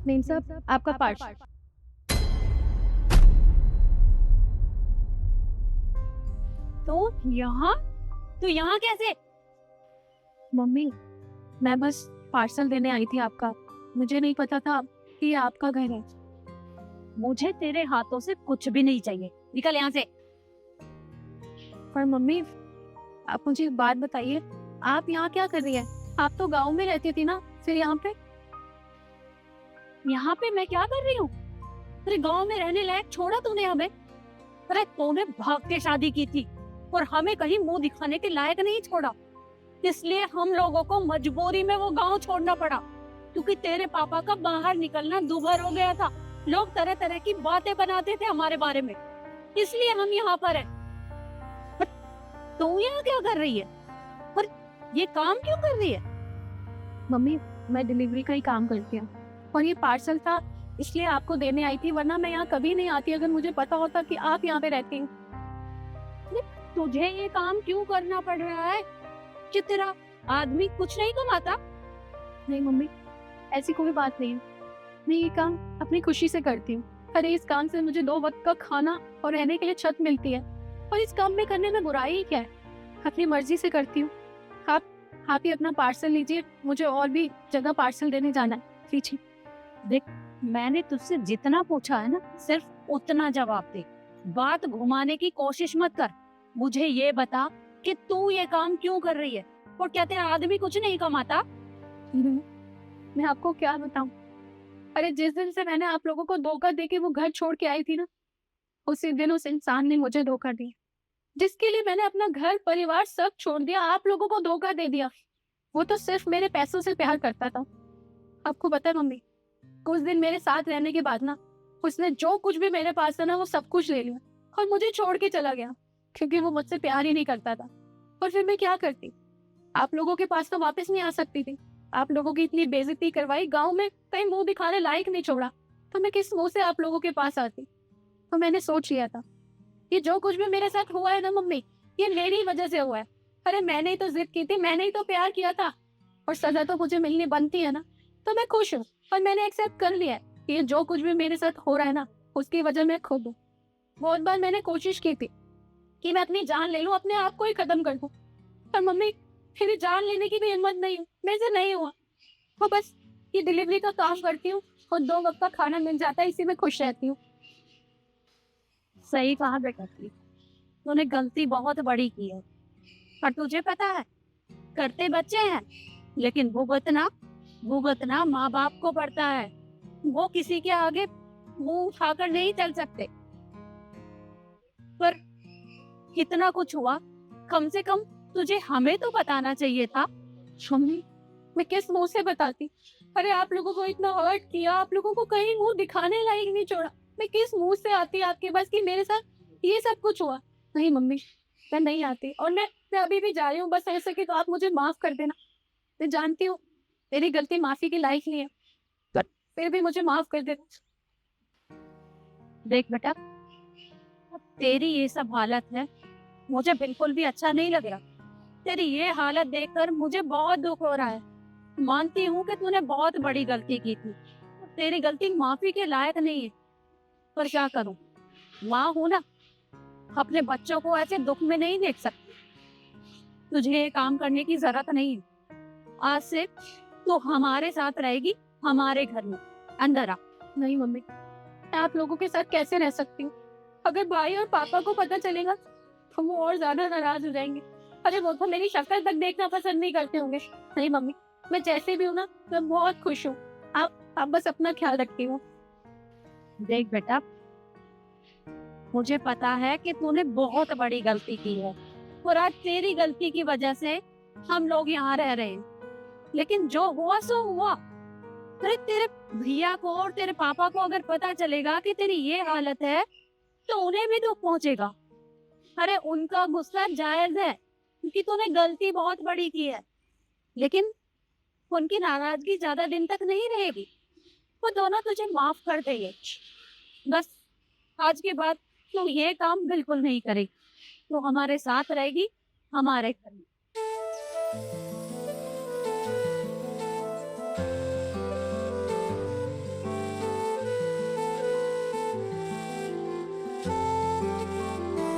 नहीं साहब, आपका पार्सल। तो यहाँ तो यहाँ कैसे? मम्मी, मैं बस पार्सल देने आई थी आपका। मुझे नहीं पता था कि ये आपका घर है। मुझे तेरे हाथों से कुछ भी नहीं चाहिए, निकल यहाँ से। पर मम्मी, आप मुझे एक बात बताइए, आप यहाँ क्या कर रही है? आप तो गांव में रहती थी ना, फिर यहाँ पे? यहाँ पे मैं क्या कर रही हूँ? तेरे गांव में रहने लायक छोड़ा तूने हमें। अरे तूने भाग के शादी की थी और हमें कहीं मुंह दिखाने के लायक नहीं छोड़ा, इसलिए हम लोगों को मजबूरी में वो गांव छोड़ना पड़ा, क्योंकि तेरे पापा का बाहर निकलना दूभर हो गया था। लोग तरह तरह की बातें बनाते थे हमारे बारे में, इसलिए हम यहाँ पर हैं। पर तू यहाँ क्या कर रही है? पर ये काम क्यों कर रही है? मम्मी, मैं डिलीवरी का ही काम करती हूँ और ये पार्सल था इसलिए आपको देने आई थी, वरना मैं यहाँ कभी नहीं आती अगर मुझे पता होता कि आप यहाँ पे रहती हैं। तुझे ये काम क्यों करना पड़ रहा है? कि तेरा आदमी कुछ नहीं कमाता? नहीं मम्मी, ऐसी कोई बात नहीं है। मैं ये काम अपनी खुशी से करती हूँ। अरे इस काम से मुझे 2 वक्त का खाना और रहने के लिए छत मिलती है, और इस काम में करने में बुराई ही क्या है? अपनी मर्जी से करती हूँ। आप ही अपना पार्सल लीजिए, मुझे और भी जगह पार्सल देने जाना है। लीजिए। देख, मैंने तुझसे जितना पूछा है ना, सिर्फ उतना जवाब दे। बात घुमाने की कोशिश मत कर। मुझे ये बता कि तू ये काम क्यों कर रही है, और क्या तेरा आदमी कुछ नहीं कमाता? मैं आपको क्या बताऊं? अरे जिस दिन से मैंने आप लोगों को धोखा देके वो घर छोड़ के आई थी ना, उसी दिन उस इंसान ने मुझे धोखा दिया, जिसके लिए मैंने अपना घर परिवार सब छोड़ दिया, आप लोगों को धोखा दे दिया। वो तो सिर्फ मेरे पैसों से प्यार करता था। आपको पता है मम्मी, कुछ दिन मेरे साथ रहने के बाद ना, उसने जो कुछ भी मेरे पास था ना, वो सब कुछ ले लिया और मुझे छोड़ के चला गया, क्योंकि वो मुझसे प्यार ही नहीं करता था। और फिर मैं क्या करती? आप लोगों के पास तो वापस नहीं आ सकती थी। आप लोगों की इतनी बेइज्जती करवाई, गांव में कहीं मुंह दिखाने लायक नहीं छोड़ा, तो मैं किस मुंह से आप लोगों के पास आती? तो मैंने सोच लिया था, ये जो कुछ भी मेरे साथ हुआ है ना मम्मी, ये मेरी वजह से हुआ है। अरे मैंने ही तो जिद की थी, मैंने ही तो प्यार किया था, और सजा तो मुझे मिलनी बनती है ना। तो मैं खुश हूँ, और मैंने एक्सेप्ट कर लिया है कि ये जो कुछ भी मेरे साथ हो रहा है ना, उसकी वजह मैं खुद हूँ। बहुत बार मैंने कोशिश की थी कि मैं अपनी जान ले लूं, अपने आप को ही खत्म कर दूं, पर मम्मी मेरी जान लेने की भी हिम्मत नहीं है, मेरे से नहीं हुआ। वो बस ये डिलीवरी का काम करती हूँ और 2 वक्त का खाना मिल जाता है, इसी में खुश रहती हूँ। सही कहा बेटा, तूने गलती बहुत बड़ी की है। पर तुझे पता है, करते बच्चे हैं, लेकिन भुगतना भुगतना माँ बाप को पड़ता है। वो किसी के आगे मुंह उठाकर नहीं चल सकते। पर कितना कुछ हुआ, कम से कम तुझे हमें तो बताना चाहिए था। मम्मी, मैं किस मुंह से बताती? अरे आप लोगों को इतना हर्ट किया, आप लोगों को कहीं मुंह दिखाने लायक नहीं छोड़ा, मैं किस मुंह से आती आपके पास कि मेरे साथ ये सब कुछ हुआ? नहीं मम्मी, मैं नहीं आती, और मैं अभी भी जा रही हूँ। बस ऐसे कि तो आप मुझे माफ कर देना। मैं जानती हूँ मेरी गलती माफी की लायक नहीं है, पर फिर भी मुझे माफ कर देना। देख बेटा, तेरी ये सब हालत है, मुझे बिल्कुल भी अच्छा नहीं लग रहा। तेरी ये हालत देखकर मुझे बहुत दुख हो रहा है। मानती हूँ कि तूने बहुत बड़ी गलती की थी, तेरी गलती माफी के लायक नहीं है, पर क्या करूं, माँ हूं ना, अपने बच्चों को ऐसे दुख में नहीं देख सकती। तुझे ये काम करने की जरूरत नहीं है। आज से तू हमारे साथ रहेगी, हमारे घर में। अंदर आ। नहीं मम्मी, मैं आप लोगों के साथ कैसे रह सकती हूँ? अगर भाई और पापा को पता चलेगा तो वो और ज्यादा नाराज हो जाएंगे। अरे वो तो मेरी शक्ल तक देखना पसंद नहीं करते होंगे। नहीं मम्मी, मैं जैसे भी हूँ ना, मैं बहुत खुश हूँ। आप बस अपना ख्याल रखती हो। देख बेटा, मुझे पता है कि तूने बहुत बड़ी गलती की है, और आज तेरी गलती की वजह से हम लोग यहाँ रह रहे हैं। लेकिन जो हुआ सो हुआ। अरे तेरे भैया को और तेरे पापा को अगर पता चलेगा कि तेरी ये हालत है, तो उन्हें भी दुख पहुंचेगा। अरे उनका गुस्सा जायज है, क्योंकि तूने गलती बहुत बड़ी की है, लेकिन उनकी नाराजगी ज्यादा दिन तक नहीं रहेगी। वो दोनों तुझे माफ कर देंगे। बस आज के बाद तू ये काम बिल्कुल नहीं करेगी। तू हमारे साथ रहेगी, हमारे घर में।